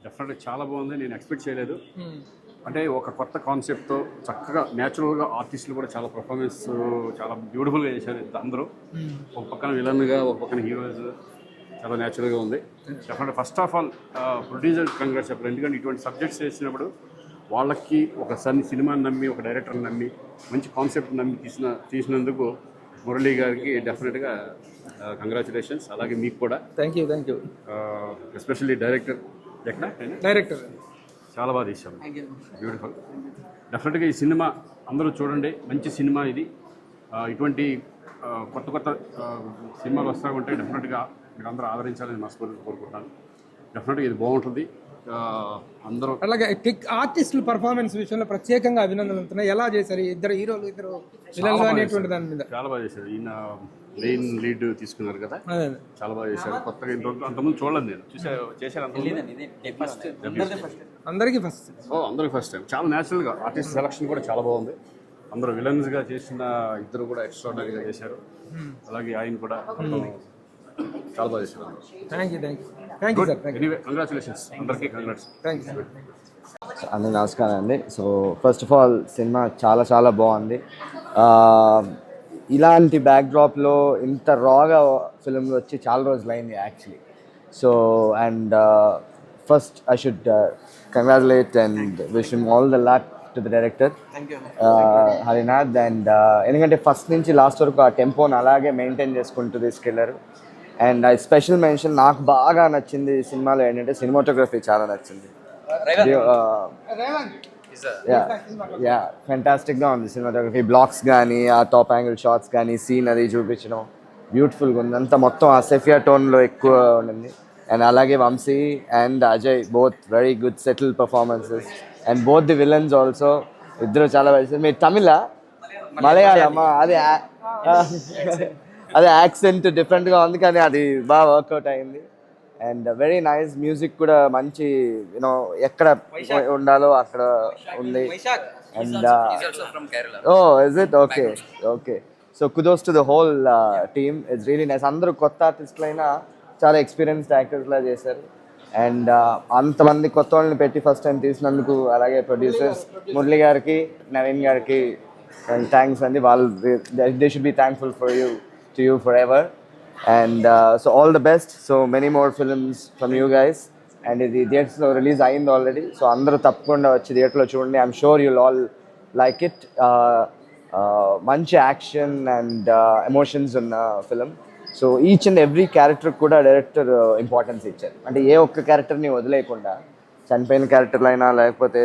డెఫినెట్గా చాలా బాగుంది. నేను ఎక్స్పెక్ట్ చేయలేదు. అంటే ఒక కొత్త కాన్సెప్ట్తో చక్కగా న్యాచురల్గా ఆర్టిస్టులు కూడా చాలా పర్ఫార్మెన్స్ చాలా బ్యూటిఫుల్గా చేశారు అందరూ. ఒక పక్కన విలన్గా, ఒక పక్కన హీరోస్, చాలా న్యాచురల్గా ఉంది. డెఫినెట్గా first of all producer congrats చెప్పారు. ఎందుకంటే ఇటువంటి సబ్జెక్ట్స్ చేసినప్పుడు వాళ్ళకి ఒక సినిమాని నమ్మి, ఒక డైరెక్టర్ని నమ్మి, మంచి కాన్సెప్ట్ నమ్మి తీసినందుకు మురళీ గారికి డెఫినెట్గా కంగ్రాచులేషన్స్. అలాగే మీకు కూడా థ్యాంక్ యూ. ఎస్పెషల్లీ డైరెక్టర్ చాలా బాగా తీశారు, బ్యూటిఫుల్. డెఫినెట్గా ఈ సినిమా అందరూ చూడండి, మంచి సినిమా ఇది. ఇటువంటి కొత్త సినిమాలు వస్తూ ఉంటే డెఫినెట్గా మీరు అందరూ ఆదరించాలని మనస్ఫూర్తిగా కోరుకుంటున్నాను. డెఫినెట్గా ఇది బాగుంటుంది. అందరూ అలాగే ఆర్టిస్టుల పర్ఫార్మెన్స్ విషయంలో ప్రత్యేకంగా అభినందనలు ఉంటున్నాయి. ఎలా చేశారు ఇద్దరు హీరోలు, ఇద్దరు విలన్లు అనేటువంటి దాని మీద? చాలా బాగా చేశారు. ఈయన మెయిన్ లీడ్ తీసుకున్నారు కదా, చాలా బాగా చేశారు. కొత్తగా ఇంతవరకు అంతకుముందు చూడలేదు నేను. చేశారు అందరికీ ఫస్ట్ టైం. చాలా న్యాచురల్గా ఆర్టిస్ట్ సెలక్షన్ కూడా చాలా బాగుంది. అందరూ విలన్స్గా చేసిన ఇద్దరు కూడా ఎక్స్ట్రాడనరీగా చేశారు. అలాగే ఆయన కూడా చాలా బాగా చేశారు. Thank you sir. Anyway congratulations, అందరికీ కంగ్రాట్స్. అందరికీ నమస్కారం అండి. So first of all cinema చాలా చాలా బాగుంది. ఇలాంటి బ్యాక్డ్రాప్లో ఇంత రాగా ఫిల్మ్లు వచ్చి చాలా రోజులైంది actually. So and first I should congratulate and wish him all the luck to the director Harinath. And ఎందుకంటే ఫస్ట్ నుంచి లాస్ట్ వరకు ఆ టెంపోని అలాగే మెయింటైన్ చేసుకుంటూ తీసుకెళ్లారు. అండ్ ఐ స్పెషల్ మెన్షన్, నాకు బాగా నచ్చింది సినిమాలో ఏంటంటే సినిమాటోగ్రఫీ చాలా నచ్చింది. ఫెంటాస్టిక్గా ఉంది సినిమాటోగ్రఫీ. బ్లాక్స్ కానీ, ఆ టాప్ యాంగిల్ షాట్స్ కానీ, సీన్ అది చూపించడం బ్యూటిఫుల్గా ఉంది. అంతా మొత్తం ఆ సెఫియా టోన్లో ఎక్కువ ఉండింది. అండ్ అలాగే Vamshi and Ajay both very good settle performances. And both the villains also, ఇద్దరు చాలా బాగా. మీరు తమిళ మలయాళమా? అదే యాక్సెంట్ డిఫరెంట్గా ఉంది కానీ అది బాగా వర్కౌట్ అయింది. అండ్ వెరీ నైస్ మ్యూజిక్ కూడా మంచి, యూనో ఎక్కడ ఉండాలో అక్కడ ఉంది. And is it okay. So కుదోస్ to the whole team, it's really nice. అందరూ కొత్త ఆర్టిస్టులు అయినా చాలా ఎక్స్పీరియన్స్డ్ యాక్టర్స్లా చేశారు. అండ్ అంతమంది కొత్త వాళ్ళని పెట్టి ఫస్ట్ టైం తీసినందుకు, అలాగే ప్రొడ్యూసర్స్ మురళి గారికి, నవీన్ గారికి థ్యాంక్స్ అండి. వాళ్ళు they should be thankful for you to you forever. And so all the best, so many more films from you guys. And the theatres lo release ayindi already, so andaru tappakunda vachi theatre lo chudandi. I'm sure you'll all like it. Manchi action and emotions in film. So each and every character kuda director importance icharu. Ante ఏ ఒక్క character ni వదిలేయకుండా, చనిపోయిన క్యారెక్టర్లు అయినా, లేకపోతే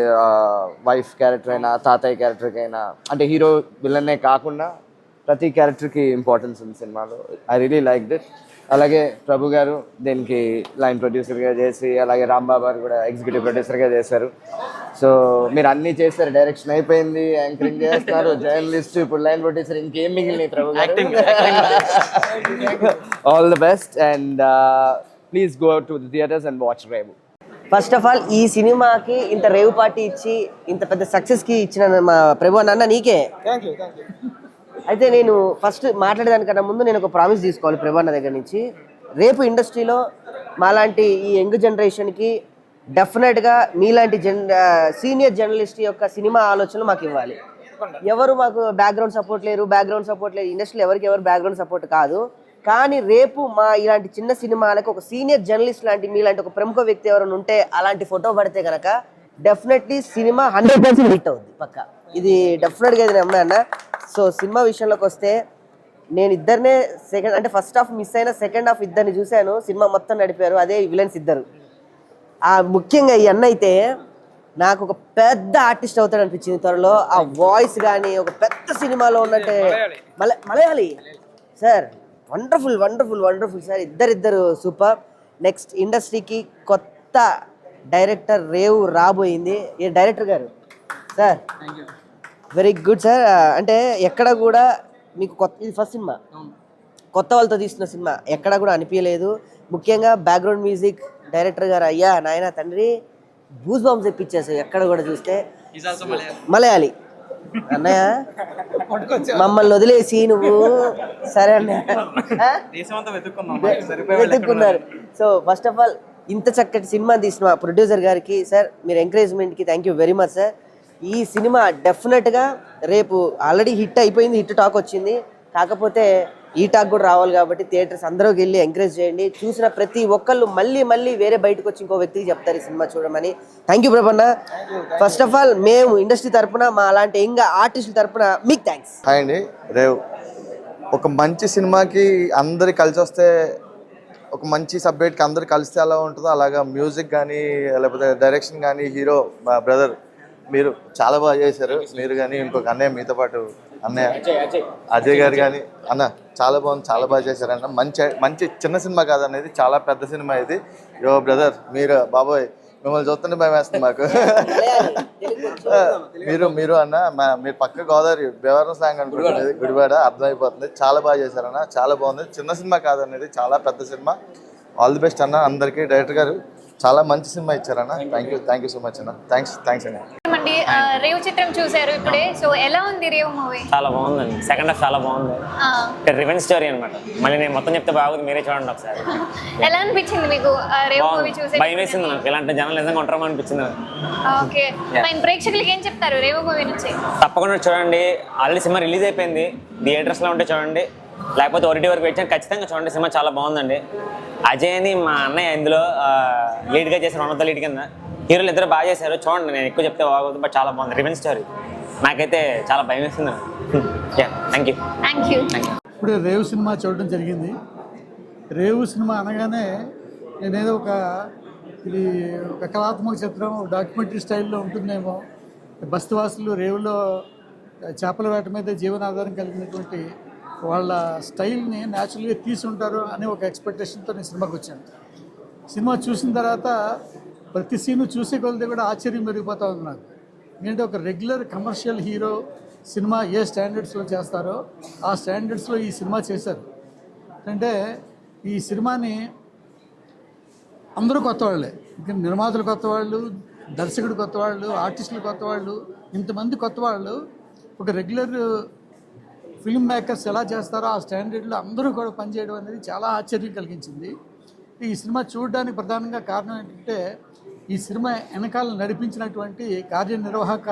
wife character అయినా, తాతయ్య character అయినా, అంటే hero విలన్నే కాకుండా ప్రతి క్యారెక్టర్కి ఇంపార్టెన్స్ ఉంది సినిమాలో. I really like it. అలాగే ప్రభు గారు దీనికి లైన్ ప్రొడ్యూసర్గా చేసి, అలాగే రాంబాబు గారు కూడా ఎగ్జిక్యూటివ్ ప్రొడ్యూసర్గా చేశారు. సో మీరు అన్నీ చేస్తారు, డైరెక్షన్ అయిపోయింది, యాంకరింగ్ చేస్తున్నారు, జర్నలిస్ట్, ఇప్పుడు లైన్ ప్రొడ్యూసర్, ఇంకేం మిగిలినాయి Prabhu garu? All the best and please go to the theatres and watch Revu. First of all ఈ సినిమాకి ఇంత రేవు పార్టీ ఇచ్చి ఇంత పెద్ద సక్సెస్కి ఇచ్చిన మా ప్రభు అన్న నీకే. అయితే నేను ఫస్ట్ మాట్లాడేదానికన్నా ముందు నేను ఒక ప్రామిస్ తీసుకోవాలి ప్రభాన్న దగ్గర నుంచి. రేపు ఇండస్ట్రీలో మాలాంటి ఈ యంగ్ జనరేషన్కి డెఫినెట్గా మీలాంటి సీనియర్ జర్నలిస్ట్ యొక్క సినిమా ఆలోచనలు మాకు ఇవ్వాలి. ఎవరు మాకు బ్యాక్గ్రౌండ్ సపోర్ట్ లేరు, ఇండస్ట్రీలో ఎవరు బ్యాక్గ్రౌండ్ సపోర్ట్ కాదు. కానీ రేపు మా ఇలాంటి చిన్న సినిమాలకు ఒక సీనియర్ జర్నలిస్ట్ లాంటి మీలాంటి ఒక ప్రముఖ వ్యక్తి ఎవరైనా ఉంటే, అలాంటి ఫోటో పడితే కనుక డెఫినెట్లీ సినిమా 100% హిట్ అవుద్ది పక్క. ఇది డెఫినెట్గా ఇది నమ్మా అన్న. సో సినిమా విషయంలోకి వస్తే, నేను ఇద్దరినే అంటే ఫస్ట్ హాఫ్ మిస్ అయిన సెకండ్ హాఫ్ ఇద్దరిని చూశాను. సినిమా మొత్తం నడిపారు, అదే విలన్స్ ఇద్దరు. ముఖ్యంగా ఈ అన్న అయితే నాకు ఒక పెద్ద ఆర్టిస్ట్ అవుతాడు అనిపించింది త్వరలో. ఆ వాయిస్ కానీ ఒక పెద్ద సినిమాలో ఉన్నట్టే. Malayali sir, wonderful sir. ఇద్దరు సూపర్. నెక్స్ట్ ఇండస్ట్రీకి కొత్త డైరెక్టర్ రేవు రాబోయింది. ఏ డైరెక్టర్ గారు సార్, వెరీ గుడ్ సార్. అంటే ఎక్కడ కూడా మీకు ఇది ఫస్ట్ సినిమా, కొత్త వాళ్ళతో తీస్తున్న సినిమా, ఎక్కడ కూడా అనిపించలేదు. ముఖ్యంగా బ్యాక్గ్రౌండ్ మ్యూజిక్ డైరెక్టర్ గారు, అయ్యా నాయన తండ్రి, బూస్ బాంబ్స్ తెప్పించేసారు ఎక్కడ కూడా చూస్తే. మలయాళీ అన్నయ్య, మమ్మల్ని వదిలేసి నువ్వు సరే అన్నయ్య వెతుక్కున్నారు. సో ఫస్ట్ ఆఫ్ ఆల్ ఇంత చక్కటి సినిమా తీసిన ప్రొడ్యూసర్ గారికి సార్ మీరు ఎంకరేజ్మెంట్కి thank you very much sir. ఈ సినిమా డెఫినెట్గా రేపు ఆల్రెడీ హిట్ అయిపోయింది, హిట్ టాక్ వచ్చింది, కాకపోతే ఈ టాక్ కూడా రావాలి కాబట్టి థియేటర్స్ అందరికి వెళ్ళి ఎంకరేజ్ చేయండి. చూసిన ప్రతి ఒక్కళ్ళు మళ్ళీ మళ్ళీ వేరే బయటకు వచ్చి ఇంకో వ్యక్తికి చెప్తారు ఈ సినిమా చూడమని. థ్యాంక్ యూ ప్రభన్న. ఫస్ట్ ఆఫ్ ఆల్ మేము ఇండస్ట్రీ తరపున మా అలాంటి ఇంకా ఆర్టిస్టుల తరపున మీకు థ్యాంక్స్. హాయ్ అండి. రేవ్ ఒక మంచి సినిమాకి అందరు కలిసి వస్తే, ఒక మంచి సబ్జెక్ట్కి అందరు కలిస్తే ఎలా ఉంటుందో అలాగా మ్యూజిక్ కానీ లేకపోతే డైరెక్షన్ కానీ హీరో మా బ్రదర్ మీరు చాలా బాగా చేశారు. మీరు కానీ ఇంకొక అన్నయ్య మీతో పాటు అన్నయ్య అజయ్ గారు కానీ అన్న చాలా బాగుంది, చాలా బాగా చేశారన్న. మంచి చిన్న సినిమా కాదనేది, చాలా పెద్ద సినిమా ఇది. యో బ్రదర్ మీరు బాబోయ్ మిమ్మల్ని చూస్తుంటే భయం వేస్తుంది మాకు. మీరు అన్న మీరు పక్క గోదావరి బేవరం స్లాంగ్ అనుకుంటుంది, గుడివాడ అర్థమైపోతుంది. చాలా బాగా చేశారన్న, చాలా బాగుంది. చిన్న సినిమా కాదనేది, చాలా పెద్ద సినిమా. ఆల్ ది బెస్ట్ అన్న అందరికీ. డైరెక్టర్ గారు చాలా మంచి సినిమా ఇచ్చారన్న. థ్యాంక్ యూ సో మచ్ అన్న. థ్యాంక్స్ అన్న. రేవు చిత్రం చూసారు ఇప్పుడే, సో ఎలా ఉంది రేవు మూవీ? చాలా బాగుందండి. సెకండ్ హాఫ్ చాలా బాగుంది. రివెంజ్ స్టోరీ అనమాట. మళ్ళీ నేను మొత్తం చెప్తే బాగుంది, మీరే చూడండి ఒకసారి. ఎలా అనిపించింది మీకు రేవు మూవీ చూసే? భయం వేసింది నాకు, ఇలాంటి జనాలు నిజంగా ఉంటారేమో అనిపించింది. ఓకే, మన ప్రేక్షకులకి ఏం చెప్తారు రేవు మూవీ నుంచి? తప్పకుండా చూడండి. ఆల్రెడీ సినిమా రిలీజ్ అయిపోయింది, థియేటర్స్లో ఉంటే చూడండి, లేకపోతే ఓటీటీ వరకు వచ్చాను ఖచ్చితంగా చూడండి. సినిమా చాలా బాగుందండి. అజయ్ అని మా అన్నయ్య ఇందులో లీడ్గా చేశారు, వన్ ఆఫ్ ద లీడ్ కింద. హీరోలు ఇద్దరు బాగా చేశారు, చూడండి. నేను ఎక్కువ చెప్తే బాగుంది, బట్ చాలా బాగుంది. రివెంజ్ స్టోరీ నాకైతే చాలా భయం వేస్తుంది. Thank you. ఇప్పుడు రేవు సినిమా చూడడం జరిగింది. రేవు సినిమా అనగానే నేనేదో ఇది ఒక కళాత్మక చిత్రం, డాక్యుమెంటరీ స్టైల్లో ఉంటుందేమో. బస్తీవాసులు రేవులో చేపల వేట మీద జీవనాధారం కలిగినటువంటి వాళ్ళ స్టైల్ని న్యాచురల్గా తీసుంటారు అనే ఒక ఎక్స్పెక్టేషన్తో నేను సినిమాకి వచ్చాను. సినిమా చూసిన తర్వాత ప్రతి సీను చూసే కొలది కూడా ఆశ్చర్యం పెరిగిపోతూ ఉంది నాకు. ఎందుకంటే ఒక రెగ్యులర్ కమర్షియల్ హీరో సినిమా ఏ స్టాండర్డ్స్లో చేస్తారో ఆ స్టాండర్డ్స్లో ఈ సినిమా చేశారు. అంటే ఈ సినిమాని అందరూ కొత్త వాళ్ళే, ఇంకా నిర్మాతలు కొత్త వాళ్ళు, దర్శకుడు కొత్త వాళ్ళు, ఆర్టిస్టులు కొత్త వాళ్ళు, ఇంతమంది కొత్త వాళ్ళు ఒక రెగ్యులర్ ఫిల్మ్ మేకర్స్ ఎలా చేస్తారో ఆ స్టాండర్డ్లో అందరూ కూడా పనిచేయడం అనేది చాలా ఆశ్చర్యం కలిగించింది. ఈ సినిమా చూడడానికి ప్రధానంగా కారణం ఏంటంటే ఈ సినిమా వెనకాల నడిపించినటువంటి కార్యనిర్వాహక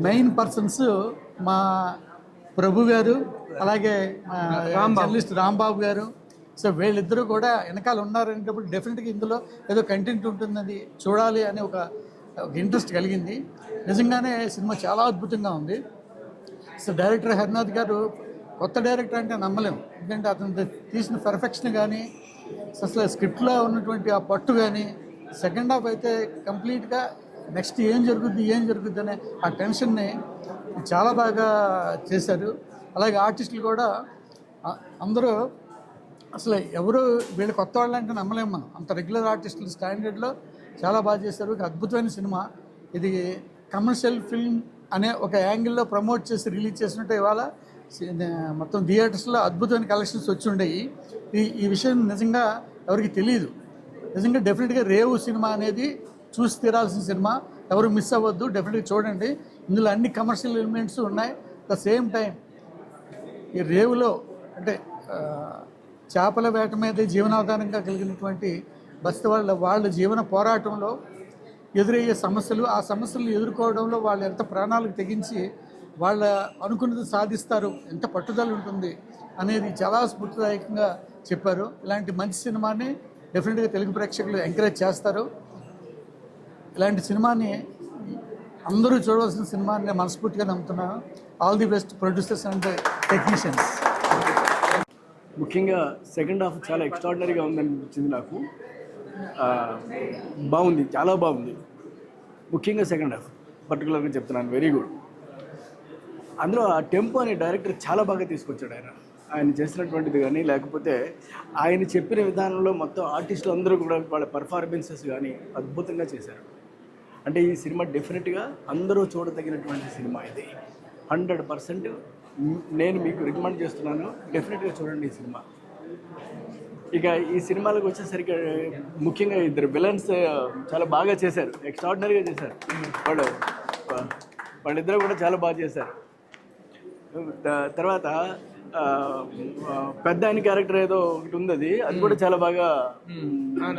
మెయిన్ పర్సన్స్ మా ప్రభు గారు, అలాగే జర్నలిస్ట్ రాంబాబు గారు. సో వీళ్ళిద్దరూ కూడా వెనకాల ఉన్నారనేటప్పుడు డెఫినెట్గా ఇందులో ఏదో కంటెంట్ ఉంటుందని చూడాలి అనే ఒక ఇంట్రెస్ట్ కలిగింది. నిజంగానే సినిమా చాలా అద్భుతంగా ఉంది. సో డైరెక్టర్ హరినాథ్ గారు కొత్త డైరెక్టర్ అంటే నమ్మలేము, ఎందుకంటే అతను తీసిన పర్ఫెక్షన్ కానీ, అసలు స్క్రిప్ట్లో ఉన్నటువంటి ఆ పట్టు కానీ, సెకండ్ హాఫ్ అయితే కంప్లీట్గా నెక్స్ట్ ఏం జరుగుద్ది అనే ఆ టెన్షన్ని చాలా బాగా చేశారు. అలాగే ఆర్టిస్టులు కూడా అందరూ అసలు ఎవరు వీళ్ళు కొత్త వాళ్ళు అంటే నమ్మలేము మనం. అంత రెగ్యులర్ ఆర్టిస్టులు స్టాండర్డ్లో చాలా బాగా చేశారు. ఒక అద్భుతమైన సినిమా ఇది. కమర్షియల్ ఫిల్మ్ అనే ఒక యాంగిల్లో ప్రమోట్ చేసి రిలీజ్ చేసినట్టు ఇవాళ మొత్తం థియేటర్స్లో అద్భుతమైన కలెక్షన్స్ వచ్చి ఉండేవి. ఈ విషయం నిజంగా ఎవరికి తెలియదు. నిజంగా డెఫినెట్గా రేవు సినిమా అనేది చూసి తీరాల్సిన సినిమా, ఎవరు మిస్ అవ్వద్దు, డెఫినెట్గా చూడండి. ఇందులో అన్ని కమర్షియల్ ఎలిమెంట్స్ ఉన్నాయి. ద సేమ్ టైం ఈ రేవులో అంటే చేపల వేట మీద జీవనాధారంగా కలిగినటువంటి బస్తీ వాళ్ళ జీవన పోరాటంలో ఎదురయ్యే సమస్యలు, ఆ సమస్యలను ఎదుర్కోవడంలో వాళ్ళు ఎంత ప్రాణాలకు తెగించి వాళ్ళ అనుకున్నది సాధిస్తారు, ఎంత పట్టుదల ఉంటుంది అనేది చాలా స్ఫూర్తిదాయకంగా చెప్పారు. ఇలాంటి మంచి సినిమాని డెఫినెట్గా తెలుగు ప్రేక్షకులు ఎంకరేజ్ చేస్తారు. ఇలాంటి సినిమాని అందరూ చూడవలసిన సినిమాని నేను మనస్ఫూర్తిగా నమ్ముతున్నాను. All the best producers and technicians. ముఖ్యంగా సెకండ్ హాఫ్ చాలా ఎక్స్ట్రాడినరీగా ఉందనిపించింది నాకు. బాగుంది, చాలా బాగుంది. ముఖ్యంగా సెకండ్ హాఫ్ పర్టికులర్గా చెప్తున్నాను, వెరీ గుడ్. అందులో ఆ టెంపో అనే డైరెక్టర్ చాలా బాగా తీసుకొచ్చాడు. ఆయన చేసినటువంటిది కానీ, లేకపోతే ఆయన చెప్పిన విధానంలో మొత్తం ఆర్టిస్టులు అందరూ కూడా వాళ్ళ పర్ఫార్మెన్సెస్ కానీ అద్భుతంగా చేశారు. అంటే ఈ సినిమా డెఫినెట్గా అందరూ చూడదగినటువంటి సినిమా ఇది. 100% నేను మీకు రికమెండ్ చేస్తున్నాను, డెఫినెట్గా చూడండి ఈ సినిమా. ఇక ఈ సినిమాలకు వచ్చేసరికి ముఖ్యంగా ఇద్దరు విలన్స్ చాలా బాగా చేశారు, ఎక్స్ట్రాడినరీగా చేశారు. వాళ్ళిద్దరూ కూడా చాలా బాగా చేశారు. తర్వాత పెద్ద ఆయన క్యారెక్టర్ ఏదో ఒకటి ఉంది, అది కూడా చాలా బాగా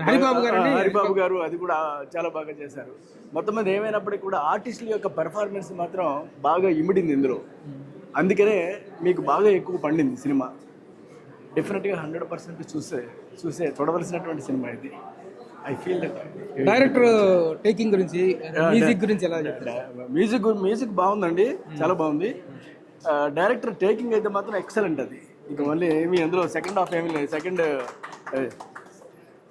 హరిబాబు గారు అది కూడా చాలా బాగా చేశారు. మొత్తం మీద ఏమైనప్పటికీ కూడా ఆర్టిస్టుల యొక్క పెర్ఫార్మెన్స్ మాత్రం బాగా ఇమిడింది ఇందులో. అందుకనే మీకు బాగా ఎక్కువ పండింది సినిమా. డెఫినెట్గా 100% చూడవలసినటువంటి సినిమా ఇది. I feel that. Director taking గురించి, మ్యూజిక్ గురించి ఎలా చెప్తారు? మ్యూజిక్ బాగుందండి, చాలా బాగుంది. డైరెక్టర్ టేకింగ్ అయితే మాత్రం ఎక్సలెంట్. అది ఇక మళ్ళీ ఏమి అందులో సెకండ్ హాఫ్ ఏమీ లేదు,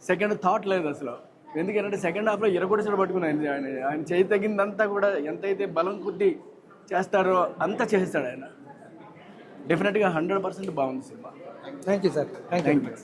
సెకండ్ థాట్ లేదు అసలు. ఎందుకంటే సెకండ్ హాఫ్లో ఇరగొడిసలు పట్టుకుని ఆయన చేయి తగ్గిందంతా కూడా ఎంతైతే బలం కొద్దీ చేస్తారో అంతా చేస్తాడు ఆయన. డెఫినెట్గా 100% బాగుంది cinema. Thank you sir. Thank you.